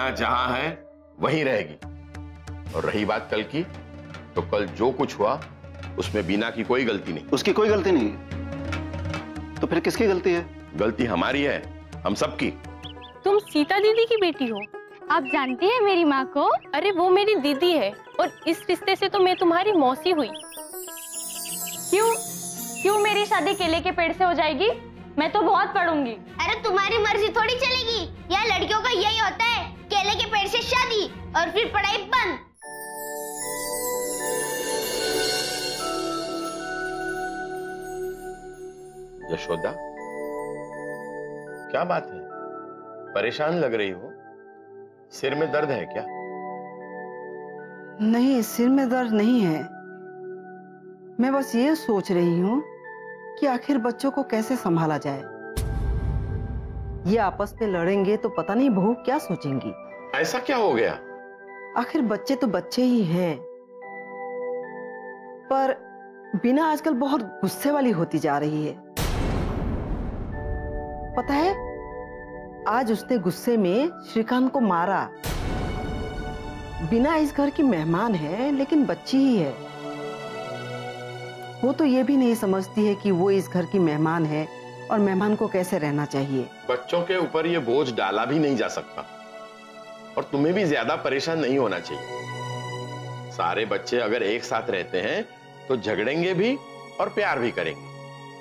बीना जहां है वहीं रहेगी। और रही बात कल की, तो कल जो कुछ हुआ उसमें बीना की कोई गलती नहीं। उसकी कोई गलती नहीं, तो फिर किसकी गलती है? गलती हमारी है, हम सबकी। तुम सीता दीदी की बेटी हो? आप जानती हैं मेरी माँ को? अरे वो मेरी दीदी है, और इस रिश्ते से तो मैं तुम्हारी मौसी हुई। क्यों मेरी शादी केले के पेड़ से हो जाएगी? मैं तो बहुत पढ़ूंगी। अरे तुम्हारी मर्जी थोड़ी चलेगी, यहाँ लड़कियों का यही होता है, केले के पेड़ से शादी और फिर पढ़ाई बंद। यशोदा, क्या बात है? परेशान लग रही हो? सिर में दर्द है क्या? नहीं, सिर में दर्द नहीं है। मैं बस ये सोच रही हूँ कि आखिर बच्चों को कैसे संभाला जाए। ये आपस में लड़ेंगे तो पता नहीं बहू क्या सोचेंगी। ऐसा क्या हो गया? आखिर बच्चे तो बच्चे ही हैं। पर बीना आजकल बहुत गुस्से वाली होती जा रही है। पता है, आज उसने गुस्से में श्रीकांत को मारा। बीना इस घर की मेहमान है, लेकिन बच्ची ही है। वो तो ये भी नहीं समझती है कि वो इस घर की मेहमान है और मेहमान को कैसे रहना चाहिए। बच्चों के ऊपर ये बोझ डाला भी नहीं जा सकता, और तुम्हें भी ज्यादा परेशान नहीं होना चाहिए। सारे बच्चे अगर एक साथ रहते हैं तो झगड़ेंगे भी और प्यार भी करेंगे।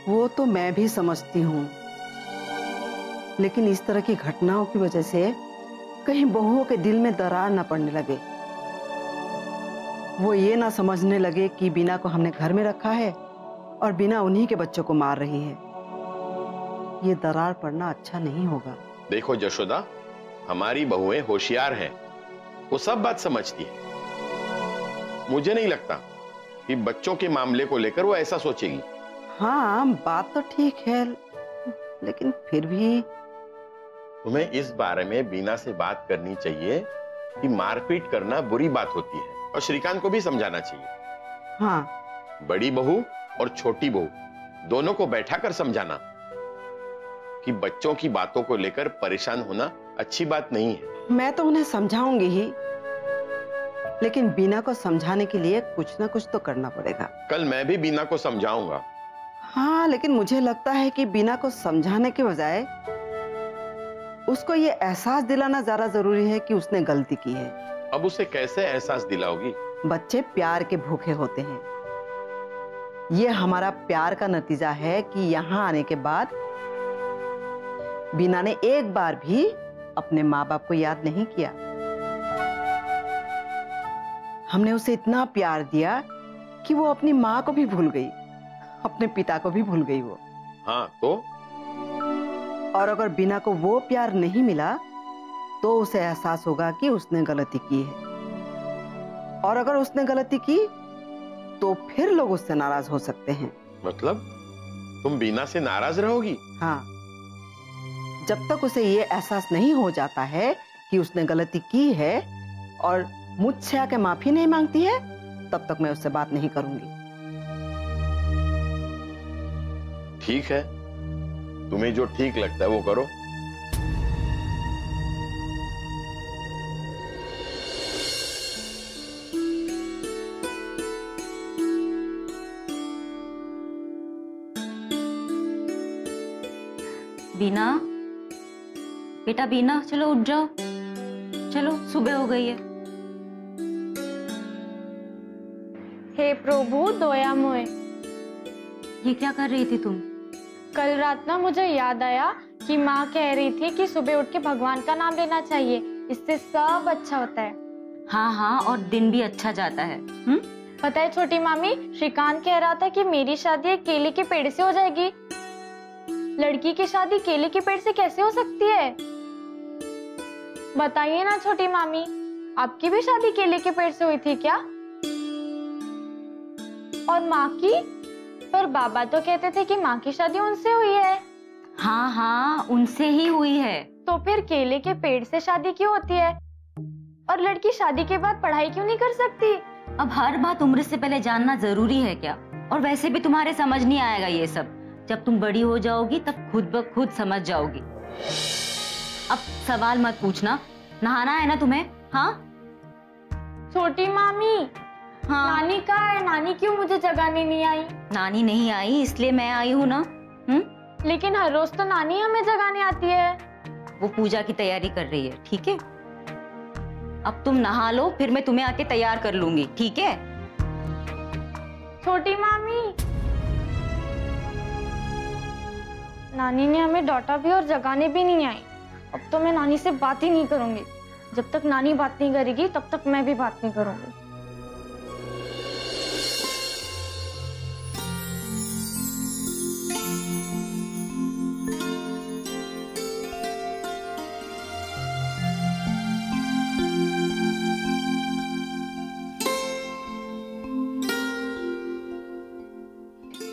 वो तो मैं भी समझती हूँ, लेकिन इस तरह की घटनाओं की वजह से कहीं बहुओं के दिल में दरार न पड़ने लगे। वो ये ना समझने लगे कि बीना को हमने घर में रखा है और बीना उन्हीं के बच्चों को मार रही है। ये दरार पड़ना अच्छा नहीं होगा। देखो यशोदा, हमारी बहुएं होशियार हैं, वो सब बात समझती है। मुझे नहीं लगता कि बच्चों के मामले को लेकर वो ऐसा सोचेगी। हाँ, बात तो ठीक है, लेकिन फिर भी तुम्हें इस बारे में बीना से बात करनी चाहिए कि मारपीट करना बुरी बात होती है, और श्रीकांत को भी समझाना चाहिए। हाँ, बड़ी बहू और छोटी बहू दोनों को बैठाकर समझाना कि बच्चों की बातों को लेकर परेशान होना अच्छी बात नहीं है। मैं तो उन्हें समझाऊंगी ही, लेकिन बीना को समझाने के लिए कुछ ना कुछ तो करना पड़ेगा। कल मैं भी बीना को समझाऊंगा। हाँ, लेकिन मुझे लगता है कि बीना को समझाने के बजाय उसको ये एहसास दिलाना ज्यादा जरूरी है कि उसने गलती की है। अब उसे कैसे एहसास दिलाओगी? बच्चे प्यार के भूखे होते हैं। ये हमारा प्यार का नतीजा है कि यहाँ आने के बाद बीना ने एक बार भी अपने माँ बाप को याद नहीं किया। हमने उसे इतना प्यार दिया कि वो अपनी माँ को भी भूल गई, अपने पिता को भी भूल गई वो। हाँ तो? और अगर बीना को वो प्यार नहीं मिला तो उसे एहसास होगा कि उसने गलती की है, और अगर उसने गलती की तो फिर लोग उससे नाराज हो सकते हैं। मतलब तुम बीना से नाराज रहोगी? हाँ, जब तक उसे ये एहसास नहीं हो जाता है कि उसने गलती की है और मुझसे आके माफी नहीं मांगती है, तब तक मैं उससे बात नहीं करूंगी। ठीक है, तुम्हें जो ठीक लगता है वो करो। बीना, बेटा बीना, चलो उठ जाओ, चलो सुबह हो गई है। हे प्रभु दया मोए। ये क्या कर रही थी तुम? कल रात ना मुझे याद आया कि माँ कह रही थी कि सुबह उठ के भगवान का नाम लेना चाहिए, इससे सब अच्छा होता है। हाँ हाँ, और दिन भी अच्छा जाता है। पता है छोटी मामी, श्रीकांत कह रहा था कि मेरी शादी एक केले के पेड़ से हो जाएगी। लड़की की शादी केले के पेड़ से कैसे हो सकती है? बताइए ना छोटी मामी, आपकी भी शादी केले के पेड़ से हुई थी क्या? और माँ की? पर बाबा तो कहते थे कि माँ की शादी उनसे हुई है। हाँ हाँ, उनसे ही हुई है। तो फिर केले के पेड़ से शादी क्यों होती है? और लड़की शादी के बाद पढ़ाई क्यों नहीं कर सकती? अब हर बात उम्र से पहले जानना जरूरी है क्या? और वैसे भी तुम्हारे समझ नहीं आएगा ये सब। जब तुम बड़ी हो जाओगी तब खुद ब खुद समझ जाओगी। अब सवाल मत पूछना नहाना है ना तुम्हें? हाँ छोटी मामी, हाँ। नानी कहाँ है? नानी क्यों मुझे जगाने नहीं आई? नानी नहीं आई इसलिए मैं आई हूँ ना। लेकिन हर रोज तो नानी हमें जगाने आती है। वो पूजा की तैयारी कर रही है, ठीक है? अब तुम नहा लो, फिर मैं तुम्हें आके तैयार कर लूंगी, ठीक है? छोटी मामी, नानी ने हमें डांटा भी और जगाने भी नहीं आई। अब तो मैं नानी से बात ही नहीं करूंगी। जब तक नानी बात नहीं करेगी तब तक मैं भी बात नहीं करूंगी।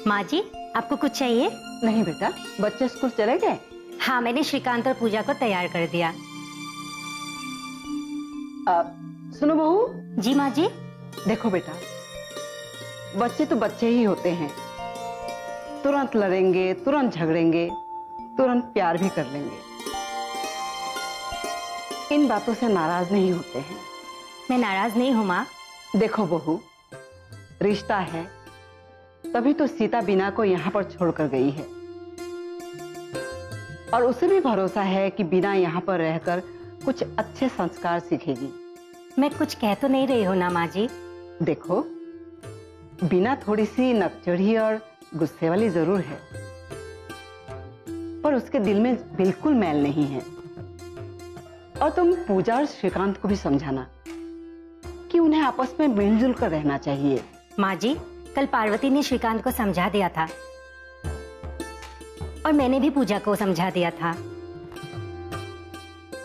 माँ जी, आपको कुछ चाहिए? नहीं बेटा, बच्चे स्कूल चले गए? हाँ, मैंने श्रीकांत और पूजा को तैयार कर दिया। सुनो बहू। जी माँ जी। देखो बेटा, बच्चे तो बच्चे ही होते हैं, तुरंत लड़ेंगे, तुरंत झगड़ेंगे, तुरंत प्यार भी कर लेंगे। इन बातों से नाराज नहीं होते हैं। मैं नाराज नहीं हूँ माँ। देखो बहू, रिश्ता है, तभी तो सीता बीना को यहाँ पर छोड़कर गई है, और उसे भी भरोसा है कि बीना यहाँ पर रहकर कुछ अच्छे संस्कार सीखेगी। मैं कुछ कह तो नहीं रही हूँ ना माँ जी। देखो, बीना थोड़ी सी नकचढ़ी और गुस्से वाली जरूर है, पर उसके दिल में बिल्कुल मैल नहीं है। और तुम पूजा और श्रीकांत को भी समझाना कि उन्हें आपस में मिलजुल कर रहना चाहिए। माँ जी, कल पार्वती ने श्रीकांत को समझा दिया था और मैंने भी पूजा को समझा दिया था।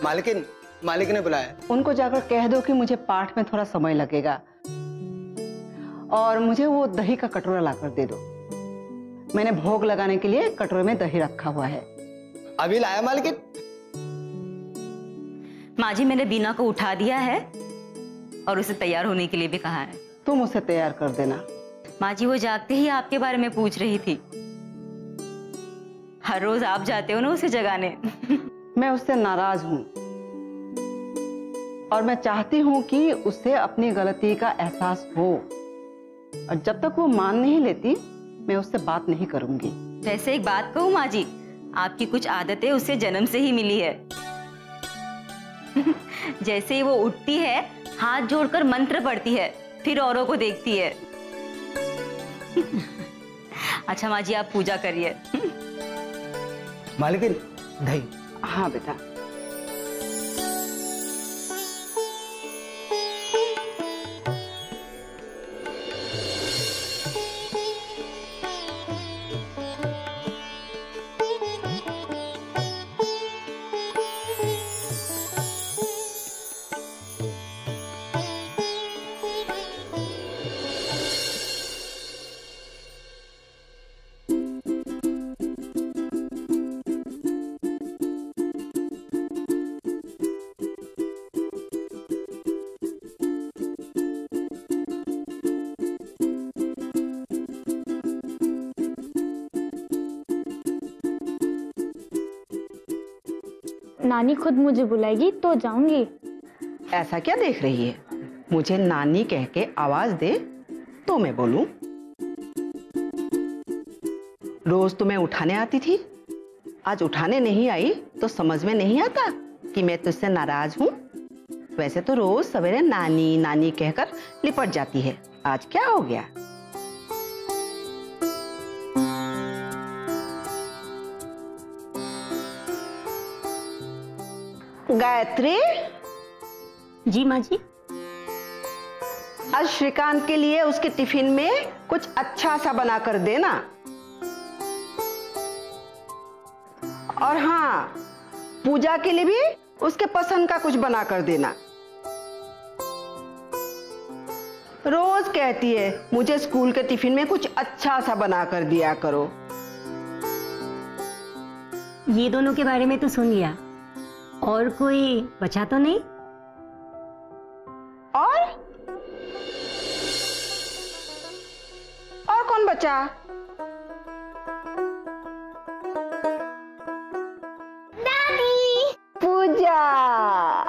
मालिक ने बुलाया। उनको जाकर कह दो कि मुझे पाठ में थोड़ा समय लगेगा और मुझे वो दही का कटोरा लाकर दे दो। मैंने भोग लगाने के लिए कटोरे में दही रखा हुआ है। अभी लाया मालिकिन। माँ जी, मैंने बीना को उठा दिया है और उसे तैयार होने के लिए भी कहा है। तुम उसे तैयार कर देना। माँ जी, वो जागते ही आपके बारे में पूछ रही थी। हर रोज आप जाते हो ना उसे जगाने। मैं उससे नाराज हूँ और मैं चाहती हूँ कि उसे अपनी गलती का एहसास हो, और जब तक वो मान नहीं लेती मैं उससे बात नहीं करूंगी। वैसे एक बात कहूँ माँ जी, आपकी कुछ आदतें उससे जन्म से ही मिली है। जैसे ही वो उठती है, हाथ जोड़कर मंत्र पढ़ती है, फिर औरों को देखती है। अच्छा माँ जी, आप पूजा करिए। मालिकिन, दही। हाँ बेटा। नानी खुद मुझे बुलाएगी तो जाऊंगी। ऐसा क्या देख रही है? मुझे नानी कह के आवाज दे तो मैं बोलूं। रोज तो मैं उठाने आती थी, आज उठाने नहीं आई तो समझ में नहीं आता कि मैं तुझसे नाराज हूं। वैसे तो रोज सवेरे नानी नानी कहकर लिपट जाती है, आज क्या हो गया? गायत्री। जी माँ जी। आज श्रीकांत के लिए उसके टिफिन में कुछ अच्छा सा बना कर देना, और हाँ, पूजा के लिए भी उसके पसंद का कुछ बना कर देना। रोज कहती है मुझे स्कूल के टिफिन में कुछ अच्छा सा बना कर दिया करो। ये दोनों के बारे में तो सुन लिया, और कोई बचा तो नहीं? और कौन बचा? दादी। पूजा।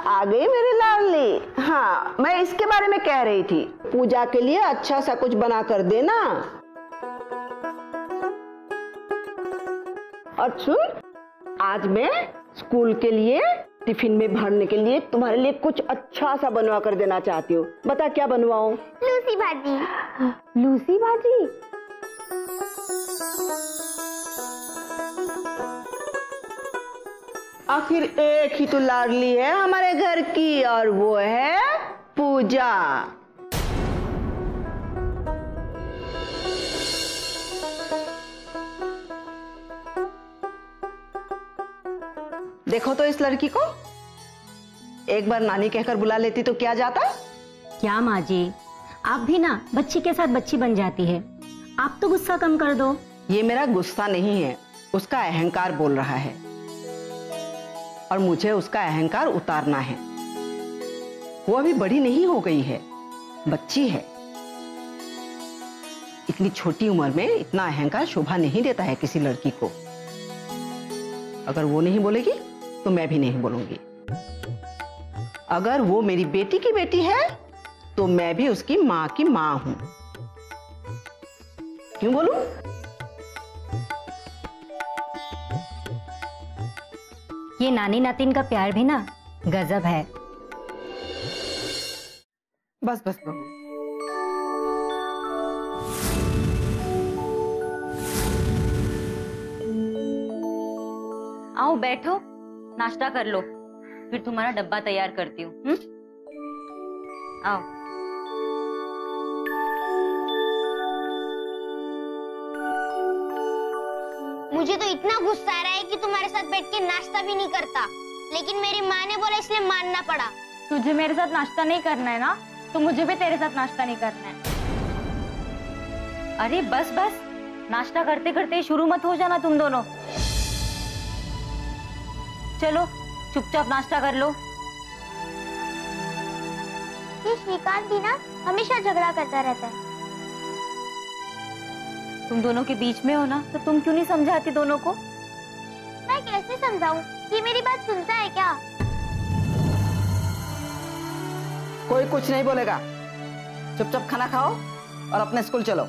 आ गई मेरी लाडली। हाँ, मैं इसके बारे में कह रही थी, पूजा के लिए अच्छा सा कुछ बना कर देना। और सुन, आज मैं स्कूल के लिए टिफिन में भरने के लिए तुम्हारे लिए कुछ अच्छा सा बनवा कर देना चाहती हूँ। बता क्या बनवाऊं? लूसी भाजी। लूसी भाजी? आखिर एक ही तो लाडली है हमारे घर की, और वो है पूजा। देखो तो इस लड़की को, एक बार नानी कहकर बुला लेती तो क्या जाता। क्या माँ जी, आप भी ना बच्ची के साथ बच्ची बन जाती है। आप तो गुस्सा कम कर दो। ये मेरा गुस्सा नहीं है, उसका अहंकार बोल रहा है, और मुझे उसका अहंकार उतारना है। वो अभी बड़ी नहीं हो गई है, बच्ची है। इतनी छोटी उम्र में इतना अहंकार शोभा नहीं देता है किसी लड़की को। अगर वो नहीं बोलेगी तो मैं भी नहीं बोलूंगी। अगर वो मेरी बेटी की बेटी है तो मैं भी उसकी माँ की माँ हूं। क्यों बोलूं? ये नानी नातिन का प्यार भी ना गजब है। बस बस बहू। आओ बैठो, नाश्ता कर लो, फिर तुम्हारा डब्बा तैयार करती हूँ। आओ। मुझे तो इतना गुस्सा आ रहा है कि तुम्हारे साथ बैठ के नाश्ता भी नहीं करता, लेकिन मेरी माँ ने बोला इसलिए मानना पड़ा। तुझे मेरे साथ नाश्ता नहीं करना है ना, तो मुझे भी तेरे साथ नाश्ता नहीं करना है। अरे बस बस, नाश्ता करते करते शुरू मत हो जाना तुम दोनों। चलो चुपचाप नाश्ता कर लो। ये श्रीकांत भी ना हमेशा झगड़ा करता रहता है। तुम दोनों के बीच में हो ना, तो तुम क्यों नहीं समझाती दोनों को? मैं कैसे समझाऊं? ये मेरी बात सुनता है क्या? कोई कुछ नहीं बोलेगा, चुपचाप खाना खाओ और अपने स्कूल चलो।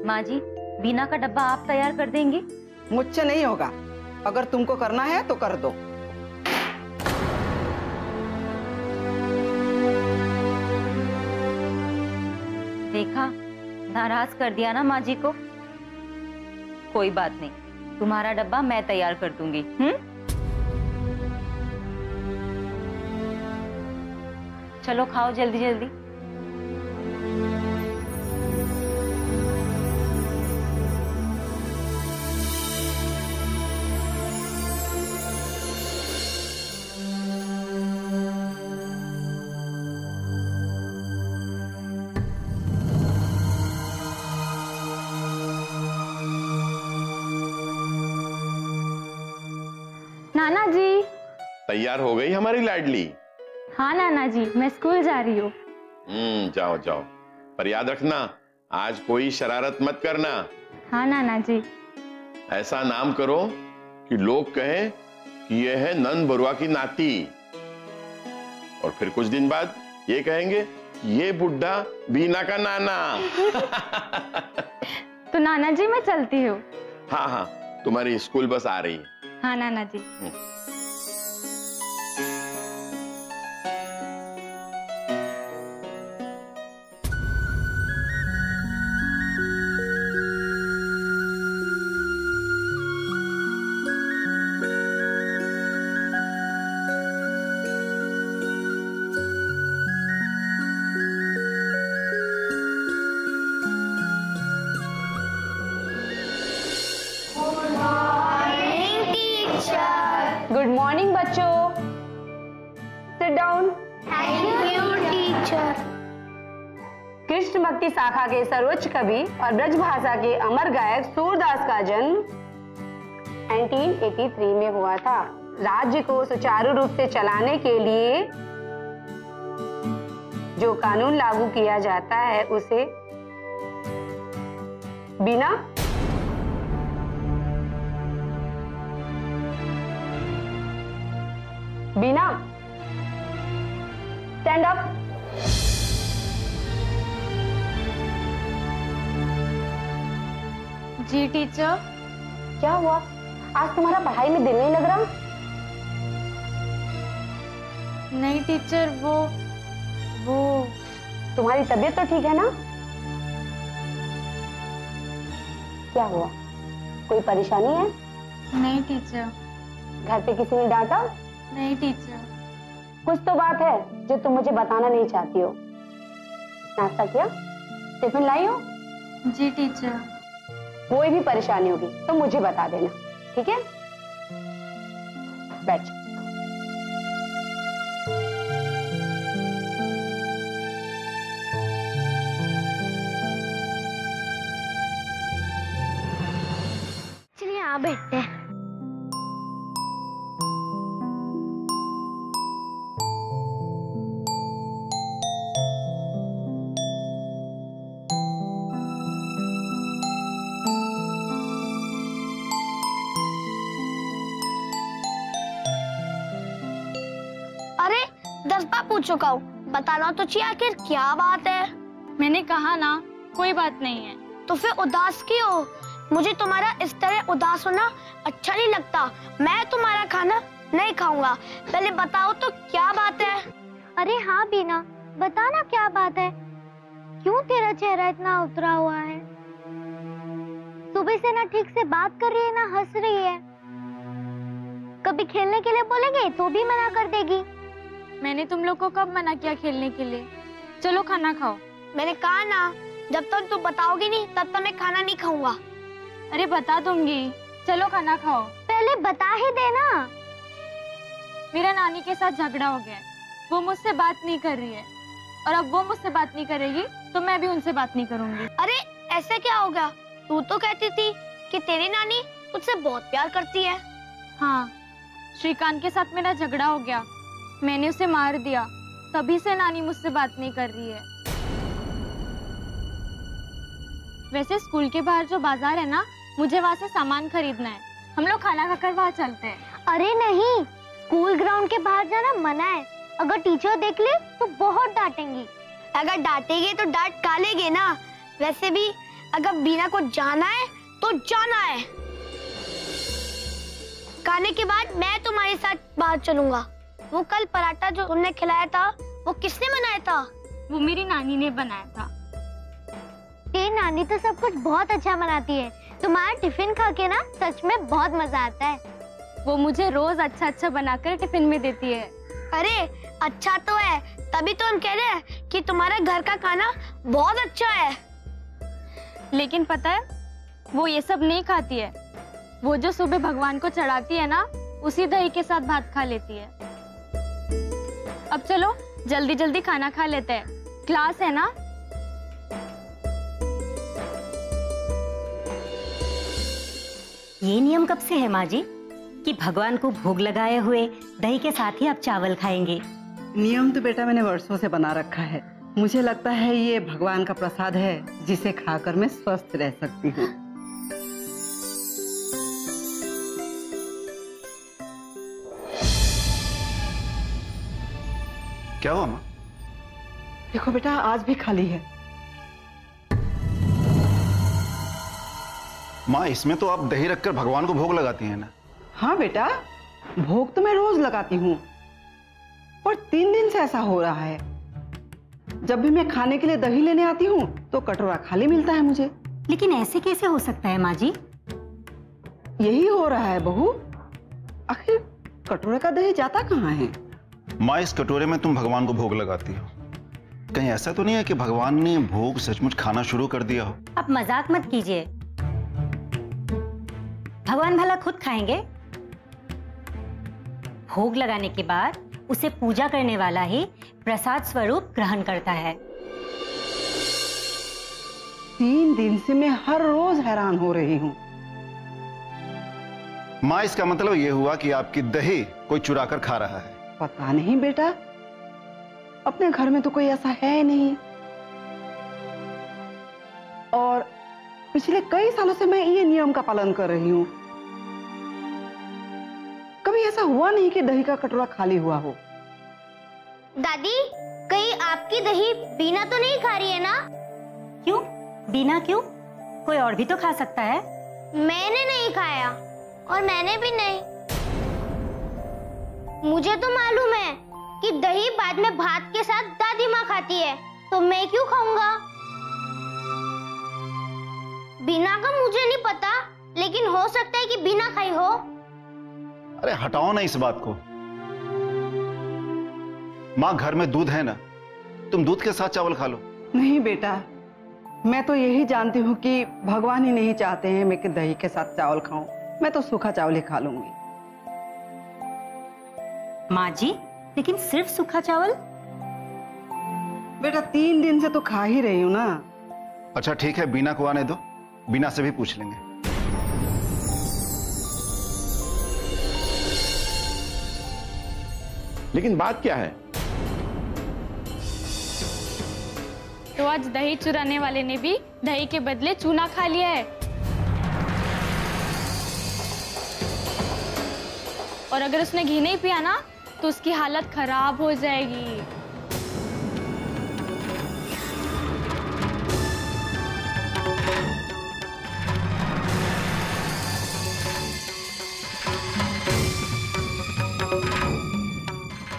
माँ जी, बीना का डब्बा आप तैयार कर देंगी? मुझसे नहीं होगा, अगर तुमको करना है तो कर दो। देखा, नाराज कर दिया ना माँ जी को। कोई बात नहीं, तुम्हारा डब्बा मैं तैयार कर दूंगी। चलो खाओ जल्दी जल्दी। नाना जी। तैयार हो गई हमारी लाडली? हाँ नाना जी, मैं स्कूल जा रही हूँ। जाओ जाओ, पर याद रखना आज कोई शरारत मत करना। हाँ नाना जी। ऐसा नाम करो कि लोग कहें कि यह है नंद बरुआ की नाती, और फिर कुछ दिन बाद ये कहेंगे ये बुड्ढा बीना का नाना। तो नाना जी मैं चलती हूँ। हाँ हाँ, तुम्हारी स्कूल बस आ रही है। हाँ नाना जी। गुड मॉर्निंग बच्चों, sit down. Thank you teacher. Krishna भक्ति शाखा के सर्वोच्च कवि और ब्रज भाषा के अमर गायक सूरदास का जन्म 1983 में हुआ था। राज्य को सुचारू रूप से चलाने के लिए जो कानून लागू किया जाता है उसे बिना स्टैंड अप। जी टीचर। क्या हुआ? आज तुम्हारा पढ़ाई में दिल नहीं लग रहा? नहीं टीचर, वो तुम्हारी तबीयत तो ठीक है ना? क्या हुआ? कोई परेशानी है? नहीं टीचर। घर पे किसी ने डांटा? नहीं टीचर। कुछ तो बात है जो तुम मुझे बताना नहीं चाहती हो। नाश्ता किया? टिफिन लाई हो? जी टीचर। कोई भी परेशानी होगी तो मुझे बता देना, ठीक है? बैठ। चलिए यहाँ बैठते हैं। अरे 10 बार पूछ चुका हूँ, बताना तो चाहिए आखिर क्या बात है। मैंने कहा ना कोई बात नहीं है। तो फिर उदास क्यों हो? मुझे तुम्हारा इस तरह उदास होना अच्छा नहीं लगता। मैं तुम्हारा खाना नहीं खाऊंगा। पहले बताओ तो क्या बात है। अरे हाँ बीना, बताना क्या बात है। क्यों तेरा चेहरा इतना उतरा हुआ है? सुबह से ना ठीक से बात कर रही है ना हंस रही है। कभी खेलने के लिए बोलेंगे तो भी मना कर देगी। मैंने तुम लोग को कब मना किया खेलने के लिए? चलो खाना खाओ। मैंने कहा ना, जब तक तुम बताओगी नहीं तब तक मैं खाना नहीं खाऊंगा। अरे बता दूंगी, चलो खाना खाओ। पहले बता ही देना। मेरा नानी के साथ झगड़ा हो गया है। वो मुझसे बात नहीं कर रही है और अब वो मुझसे बात नहीं करेगी तो मैं भी उनसे बात नहीं करूंगी। अरे ऐसा क्या हो गया? तू तो कहती थी कि तेरी नानी तुझसे बहुत प्यार करती है। हाँ, श्रीकांत के साथ मेरा झगड़ा हो गया, मैंने उसे मार दिया, तभी से नानी मुझसे बात नहीं कर रही है। वैसे स्कूल के बाहर जो बाजार है ना, मुझे वहाँ से सामान खरीदना है। हम लोग खाना खाकर वहाँ चलते हैं। अरे नहीं, स्कूल ग्राउंड के बाहर जाना मना है। अगर टीचर देख ले तो बहुत डांटेंगी। अगर डांटेंगे तो डांट कालेंगे ना। वैसे भी अगर बीना को जाना है तो जाना है। खाने के बाद मैं तुम्हारे साथ बाहर चलूंगा। वो कल पराठा जो तुमने खिलाया था वो किसने बनाया था? वो मेरी नानी ने बनाया था। तेरी नानी तो सब कुछ बहुत अच्छा बनाती है। तुम्हारा टिफिन खा के ना सच में बहुत मजा आता है। वो मुझे रोज अच्छा अच्छा बनाकर टिफिन में देती है। अरे अच्छा तो है, तभी तो हम कह रहे हैं कि तुम्हारे घर का खाना बहुत अच्छा है। लेकिन पता है, वो ये सब नहीं खाती है। वो जो सुबह भगवान को चढ़ाती है ना, उसी दही के साथ भात खा लेती है। अब चलो जल्दी जल्दी खाना खा लेते हैं, क्लास है ना। ये नियम कब से है माँ जी कि भगवान को भोग लगाए हुए दही के साथ ही आप चावल खाएंगे? नियम तो बेटा मैंने वर्षों से बना रखा है। मुझे लगता है ये भगवान का प्रसाद है जिसे खाकर मैं स्वस्थ रह सकती हूँ। क्या हुआ माँ? देखो बेटा, आज भी खाली है। माँ, इसमें तो आप दही रखकर भगवान को भोग लगाती हैं ना? हाँ बेटा, भोग तो मैं रोज लगाती हूँ, पर 3 दिन से ऐसा हो रहा है। जब भी मैं खाने के लिए दही लेने आती हूँ तो कटोरा खाली मिलता है मुझे। लेकिन ऐसे कैसे हो सकता है माँ जी? यही हो रहा है बहू। आखिर कटोरे का दही जाता कहाँ है? माँ, इस कटोरे में तुम भगवान को भोग लगाती हो। कहीं ऐसा तो नहीं है कि भगवान ने भोग सचमुच खाना शुरू कर दिया हो? आप मजाक मत कीजिए। भगवान भला खुद खाएंगे? भोग लगाने के बाद उसे पूजा करने वाला ही प्रसाद स्वरूप ग्रहण करता है। 3 दिन से मैं हर रोज हैरान हो रही हूँ। माँ, इसका मतलब ये हुआ कि आपकी दही कोई चुरा कर खा रहा है। पता नहीं बेटा, अपने घर में तो कोई ऐसा है नहीं, और पिछले कई सालों से मैं ये नियम का पालन कर रही हूँ। कभी ऐसा हुआ नहीं कि दही का कटोरा खाली हुआ हो। दादी, कहीं आपकी दही बीना तो नहीं खा रही है ना? क्यों? बिना क्यों? कोई और भी तो खा सकता है। मैंने नहीं खाया और मैंने भी नहीं। मुझे तो मालूम है कि दही बाद में भात के साथ दादी माँ खाती है, तो मैं क्यों खाऊंगा? बिना का मुझे नहीं पता, लेकिन हो सकता है कि बिना खाई हो। अरे हटाओ ना इस बात को। माँ, घर में दूध है ना, तुम दूध के साथ चावल खा लो। नहीं बेटा, मैं तो यही जानती हूँ कि भगवान ही नहीं चाहते हैं मैं कि दही के साथ चावल खाऊं। मैं तो सूखा चावल ही खा लूंगी। माँ जी, लेकिन सिर्फ सूखा चावल? बेटा 3 दिन से तो खा ही रही हूँ ना। अच्छा ठीक है, बीना को आने दो, बीना से भी पूछ लेंगे। लेकिन बात क्या है? तो आज दही चुराने वाले ने भी दही के बदले चूना खा लिया है, और अगर उसने घी नहीं पिया ना तो उसकी हालत खराब हो जाएगी।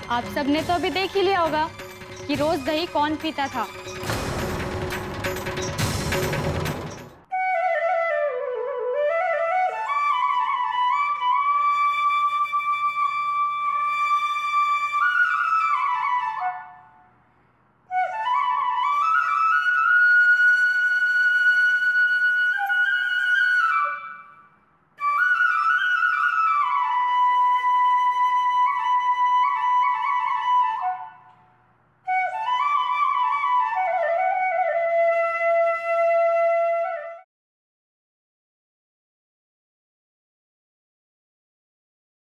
आप सबने तो अभी देख ही लिया होगा कि रोज दही कौन पीता था।